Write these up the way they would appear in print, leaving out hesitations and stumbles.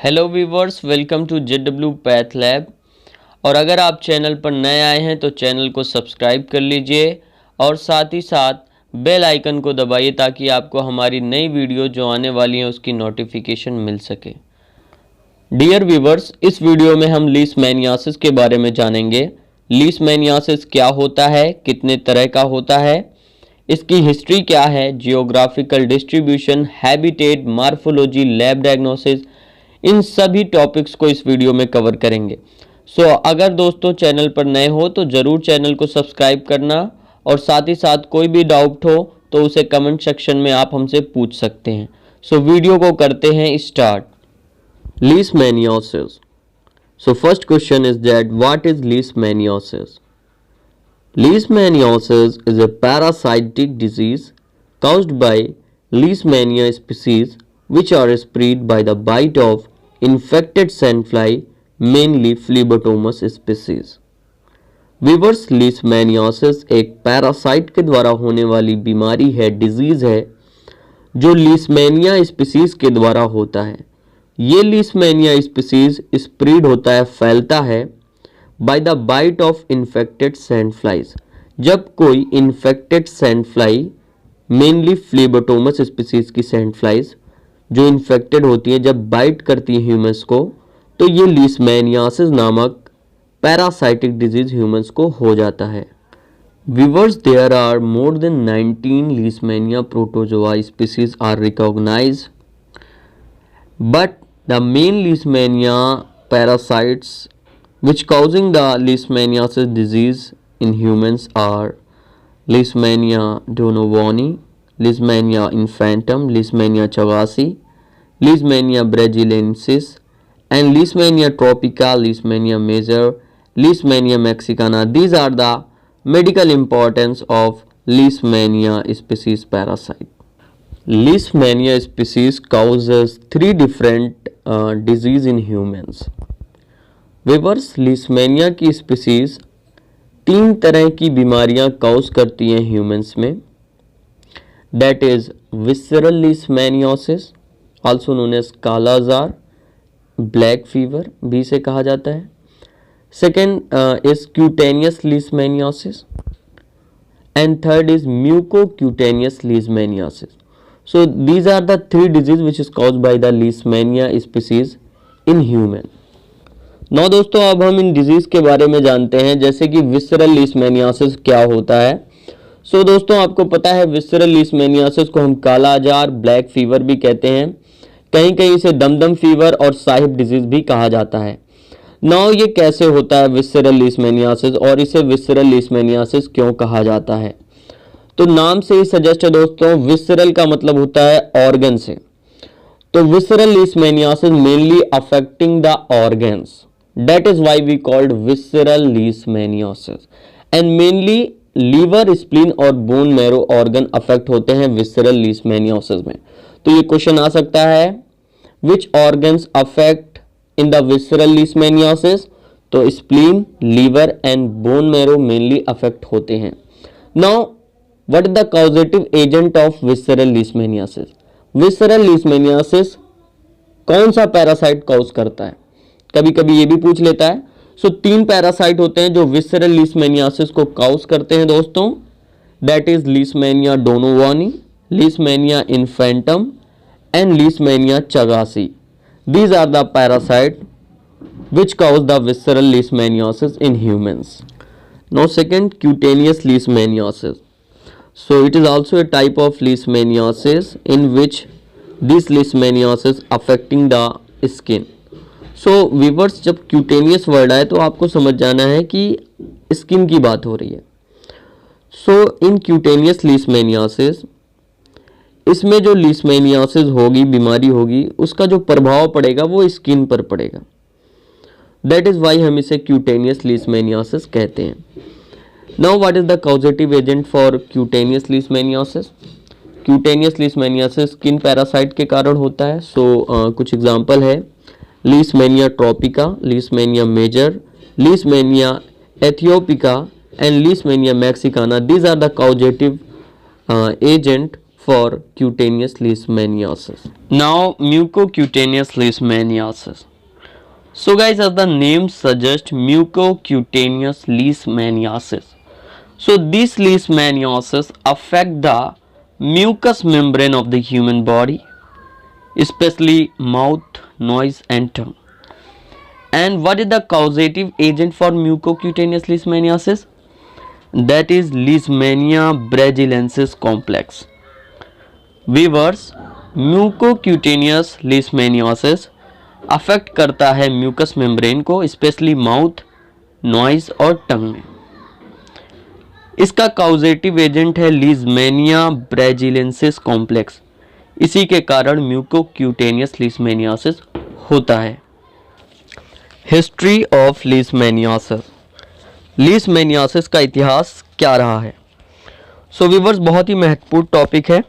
Hello viewers, welcome to JW path lab. और अगर आप चैनल पर नए आए हैं तो चैनल को सब्सक्राइब कर लीजिए और साथ ही साथ बेल आइकन को दबाइए ताकि आपको हमारी नई वीडियो जो आने वाली है उसकी नोटिफिकेशन मिल सके। डियर व्यूवर्स, इस वीडियो में हम लीशमैनियासिस के बारे में जानेंगे। लीशमैनियासिस क्या होता है, कितने तरह का होता है, इसकी हिस्ट्री क्या है, geographical distribution, habitat, morphology, lab diagnosis, इन सभी टॉपिक्स को इस वीडियो में कवर करेंगे। अगर दोस्तों चैनल पर नए हो तो ज़रूर चैनल को सब्सक्राइब करना और साथ ही साथ कोई भी डाउट हो तो उसे कमेंट सेक्शन में आप हमसे पूछ सकते हैं। वीडियो को करते हैं start. Leishmaniasis. First question is that what is leishmaniasis? Leishmaniasis is a parasitic disease caused by Leishmania species which are spread by the bite of infected sandfly, mainly Phlebotomus species. Viewers, leishmaniasis एक parasite के द्वारा होने वाली बीमारी है, disease है जो Leishmania species के द्वारा होता है। ये लीशमैनिया स्पीसीज स्प्रेड होता है, फैलता है by the bite of infected sand flies. जब कोई infected sand fly, mainly phlebotomus species की सैंड फ्लाइज जो इन्फेक्टेड होती हैं, जब बाइट करती हैं ह्यूमंस को, तो ये लीशमैनियासिस नामक पैरासाइटिक डिजीज ह्यूमंस को हो जाता है। Viewers, there are more than 19 leishmania protozoa species are recognised, but the main leishmania parasites which causing the leishmaniasis disease in humans are Leishmania donovani, Leishmania infantum, Leishmania chagasi, Leishmania brasiliensis, and Leishmania tropica, Leishmania major, Leishmania mexicana. These are the medical importance of Leishmania species parasite. Leishmania species causes three different disease in humans. Viewers, Leishmania की species 3 तरह की बीमारियां cause करती हैं humans में। That is visceral leishmaniasis, also known as kala azar, black fever भी से कहा जाता है। Second is cutaneous leishmaniasis and third is mucocutaneous leishmaniasis. So these are the 3 disease which is caused by the Leishmania species in human. Now दोस्तों, अब हम in disease के बारे में जानते हैं, जैसे कि विसरल लीशमैनियासिस क्या होता है। दोस्तों, आपको पता है विसरल लीशमैनियासिस को हम काला जार, ब्लैक फीवर भी कहते हैं, कहीं कहीं इसे दमदम फीवर और साहिब डिजीज भी कहा जाता है। ये कैसे होता है विसरल लीशमैनियासिस और इसे विसरल लीशमैनियासिस क्यों कहा जाता है? तो नाम से ही सजेस्ट है दोस्तों, विसरल का मतलब होता है ऑर्गन से। तो visceral leishmaniasis mainly affecting the organs, that is why we called visceral leishmaniasis, and mainly liver, spleen और बोन मैरो ऑर्गन अफेक्ट होते हैं विसरल लीशमैनियासिस में। तो ये क्वेश्चन आ सकता है, which organs affect in the visceral leishmaniasis? तो spleen, liver and bone marrow mainly affect होते हैं। Now what is the causative agent of visceral leishmaniasis? Visceral leishmaniasis कौन सा पैरासाइट कॉज करता है? कभी कभी ये भी पूछ लेता है। 3 पैरासाइट होते हैं जो विसरल लीशमैनियासिस को कॉज करते हैं दोस्तों। That is Leishmania donovani, Leishmania infantum and Leishmania chagasi. These are the parasite which cause the visceral leishmaniasis in humans. Now second, cutaneous leishmaniasis. It is also a type of leishmaniasis in which this leishmaniasis affecting the skin. Viewers, जब cutaneous word आए तो आपको समझ जाना है कि skin की बात हो रही है। इन क्यूटेनियस लीशमैनियासिस, इसमें जो लीशमैनियासिस होगी, बीमारी होगी, उसका जो प्रभाव पड़ेगा वो स्किन पर पड़ेगा। दैट इज वाई हम इसे क्यूटेनियस लीशमैनियासिस कहते हैं। Now what is the causative agent for cutaneous leishmaniasis? Cutaneous leishmaniasis skin parasite के कारण होता है। कुछ एग्जांपल है, Leishmania tropica, Leishmania major, Leishmania aethiopica and Leishmania mexicana. These are the causative agent for cutaneous leishmaniasis. Now mucocutaneous leishmaniasis. So guys, as the name suggests, mucocutaneous leishmaniasis. So this leishmaniasis affect the mucous membrane of the human body, especially mouth, nose and tongue. And what is the causative agent for mucocutaneous leishmaniasis? That is Leishmania braziliensis complex. Viewers, mucocutaneous leishmaniasis affect करता है mucus membrane को, specially mouth, noise और टंग में. इसका काउजेटिव agent है Leishmania ब्राजिलियंसिस complex. इसी के कारण म्यूकोक्यूटेनियस लीशमैनियासिस होता है. History of leishmaniasis. लीशमैनियासिस का इतिहास क्या रहा है? सो व्यूअर्स, बहुत ही महत्वपूर्ण टॉपिक है.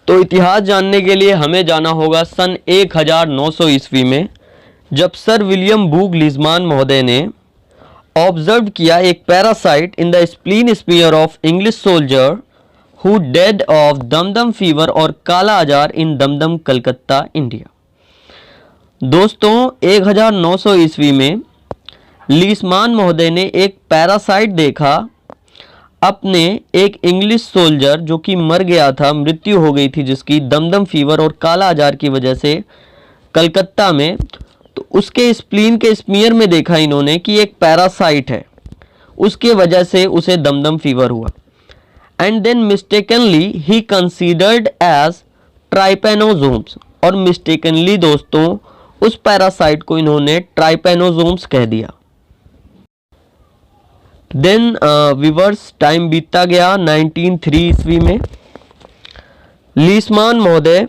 तो इतिहास जानने के लिए हमें जाना होगा सन 1900 ईस्वी में, जब सर विलियम बूग लीजमान महोदय ने ऑब्जर्व किया एक parasite in the spleen smear of English soldier who dead of Dumdum fever और काला आजार इन दमदम कलकत्ता इंडिया. दोस्तों, 1900 ईस्वी में लीजमान महोदय ने एक पैरासाइट देखा अपने एक इंग्लिश सोल्जर जो कि मर गया था, मृत्यु हो गई थी जिसकी दमदम फीवर और काला आजार की वजह से कलकत्ता में. तो उसके स्प्लीन के स्मीयर में देखा इन्होंने कि एक पैरासाइट है, उसके वजह से उसे दमदम फीवर हुआ. And then mistakenly he considered as trypanosomes. और मिस्टेकनली दोस्तों उस पैरासाइट को इन्होंने ट्राइपेनोजोम्स कह दिया. देन विवर्स, टाइम बीतता गया. 1903 ईस्वी में लीशमान महोदय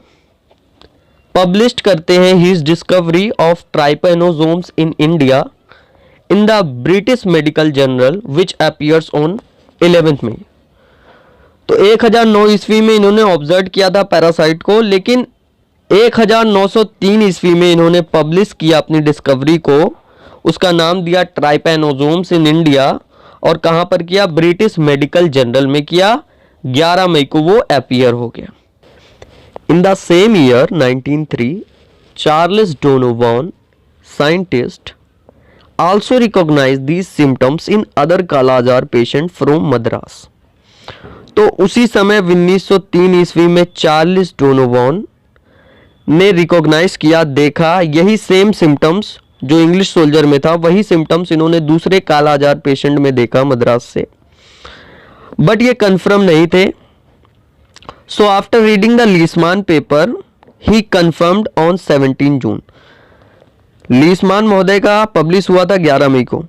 पब्लिश्ड करते हैं his discovery of trypanosomes in India in the British Medical Journal which appears on 11 May. तो 1009 ईस्वी में इन्होंने ऑब्जर्व किया था पैरासाइट को, लेकिन 1903 ईस्वी में इन्होंने पब्लिश किया अपनी डिस्कवरी को. उसका नाम दिया ट्राइपेनोजोम्स इन इंडिया. और कहां पर किया? ब्रिटिश मेडिकल जर्नल में किया. 11 मई को वो अपीयर हो गया. In the same year 1903 Charles Donovan scientist also recognise these symptoms in other kala azar patient from Madras. तो उसी समय 1903 ईस्वी में चार्ल्स डोनोवन ने रिकॉग्नाइज किया, देखा यही सेम सिम्टम्स जो इंग्लिश सोल्जर में था, वही सिम्टम्स इन्होंने दूसरे काला आजार पेशेंट में देखा मद्रास से, बट ये कंफर्म नहीं थे. So after reading the Leishman paper he confirmed on 17 June. Leishman महोदय का पब्लिश हुआ था 11 मई को.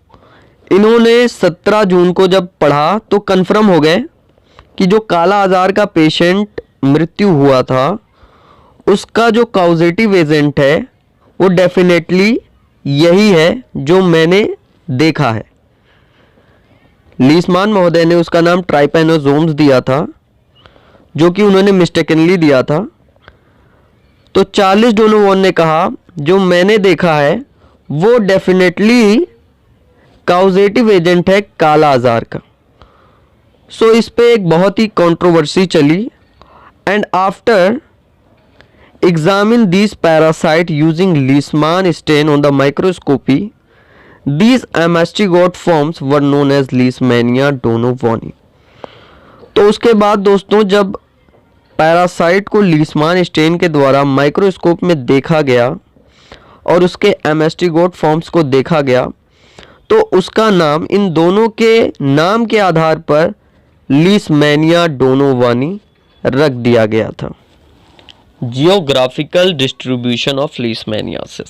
इन्होंने 17 जून को जब पढ़ा तो कंफर्म हो गए कि जो काला आजार का पेशेंट मृत्यु हुआ था उसका जो कॉजेटिव एजेंट है वो डेफिनेटली यही है जो मैंने देखा है. लीशमान महोदय ने उसका नाम ट्राइपेनोजोम्स दिया था, जो कि उन्होंने मिस्टेकनली दिया था. तो चार्ल्स डोनोवन ने कहा जो मैंने देखा है वो डेफिनेटली कॉजेटिव एजेंट है काला आजार का. सो इस पे एक बहुत ही कंट्रोवर्सी चली. And after examine these parasite using Leishman stain on the microscopy, these amastigot forms were known as Leishmania donovani. तो उसके बाद दोस्तों जब पैरासाइट को लीशमान स्टेन के द्वारा माइक्रोस्कोप में देखा गया और उसके एमास्टिगोट फॉर्म्स को देखा गया, तो उसका नाम इन दोनों के नाम के आधार पर लीशमैनिया डोनोवानी रख दिया गया था. Geographical distribution of leishmaniasis.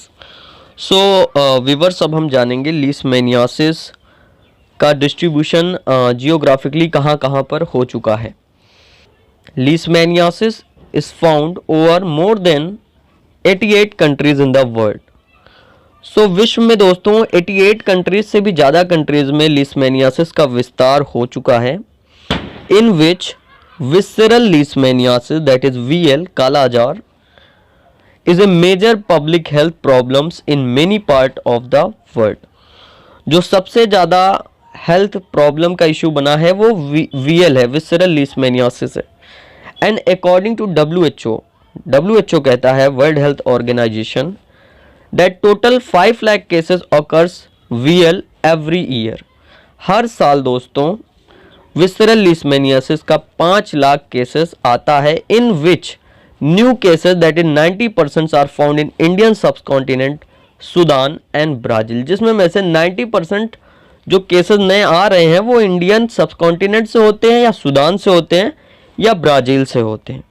So viewers, अब हम जानेंगे लीशमैनियासिस का डिस्ट्रीब्यूशन जियोग्राफिकली कहाँ कहाँ पर हो चुका है. Leishmaniasis is found over more than 88 countries in the world. So विश्व में दोस्तों 88 कंट्रीज से भी ज़्यादा कंट्रीज में लीशमैनियासिस का विस्तार हो चुका है, in which visceral leishmaniasis, that is VL, काला आजार, is a major public health problems in many part of the world. जो सबसे ज़्यादा हेल्थ प्रॉब्लम का इशू बना है वो VL है, visceral leishmaniasis है. एंड अकॉर्डिंग टू WHO कहता है, world health organization, that total 5 lakh cases occurs VL every year. हर साल दोस्तों विसरल लीशमैनियासिस का 5 लाख केसेस आता है, in which new cases that in 90% are found in Indian subcontinent, Sudan and Brazil, जिसमें में से 90% जो केसेस नए आ रहे हैं वो इंडियन सबकॉन्टिनेंट से होते हैं या सूडान से होते हैं या ब्राजील से होते हैं।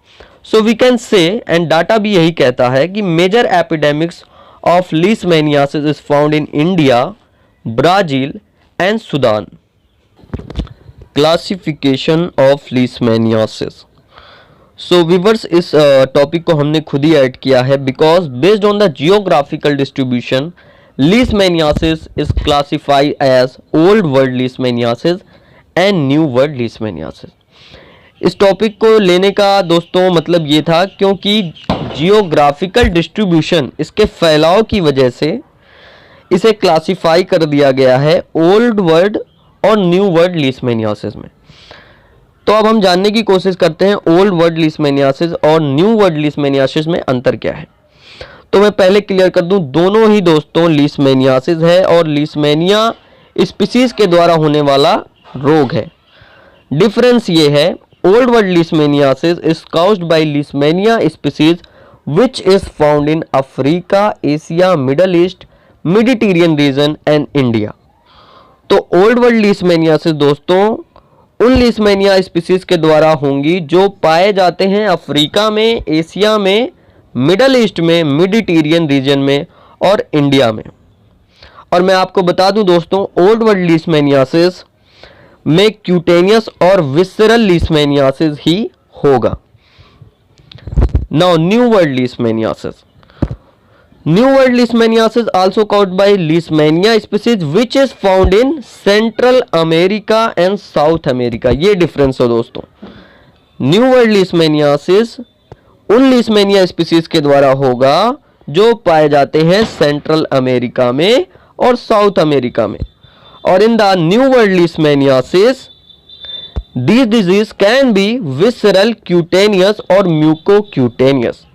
So we can say, and data भी यही कहता है कि major epidemics of leishmaniasis is found in India, Brazil and Sudan. Classification of leishmaniasis. So viewers, इस टॉपिक को हमने खुद ही ऐड किया है because based on the geographical distribution leishmaniasis is classified as old world leishmaniasis and new world leishmaniasis. इस topic को लेने का दोस्तों मतलब ये था क्योंकि जियोग्राफिकल डिस्ट्रीब्यूशन, इसके फैलाव की वजह से इसे क्लासिफाई कर दिया गया है ओल्ड वर्ल्ड और न्यू वर्ल्ड लीशमैनियासिस में। तो अब हम जानने की कोशिश करते हैं ओल्ड वर्ल्ड लीशमैनियासिस और न्यू वर्ल्ड लीशमैनियासिस में अंतर क्या है। तो मैं पहले क्लियर कर दूं, दोनों ही दोस्तों लीशमैनियासिस है और लीशमैनिया स्पीसीज के द्वारा होने वाला रोग है। डिफरेंस ये है, old world leishmaniasis is caused bye Leishmania species which is found in Africa, Asia, middle east, Mediterranean reason and India. तो ओल्ड वर्ल्ड लीशमैनियासिस दोस्तों उन लीशमैनिया स्पीसीज के द्वारा होंगी जो पाए जाते हैं अफ्रीका में, एशिया में, मिडल ईस्ट में, मेडिटेरियन रीजन में और इंडिया में। और मैं आपको बता दूं दोस्तों, ओल्ड वर्ल्ड लीशमैनियासिस में क्यूटेनियस और विसरल लीशमैनियासिस ही होगा। Now new world leishmaniasis. New world leishmaniasis also caused by Leishmania species which is found in Central America and South America। ये डिफरेंस है दोस्तों। न्यू वर्ल्ड लीशमैनियासिस उन Leishmania species के द्वारा होगा जो पाए जाते हैं सेंट्रल अमेरिका में और साउथ अमेरिका में। और in the new world leishmaniasis this disease can be visceral, cutaneous और म्यूकोक्यूटेनियस।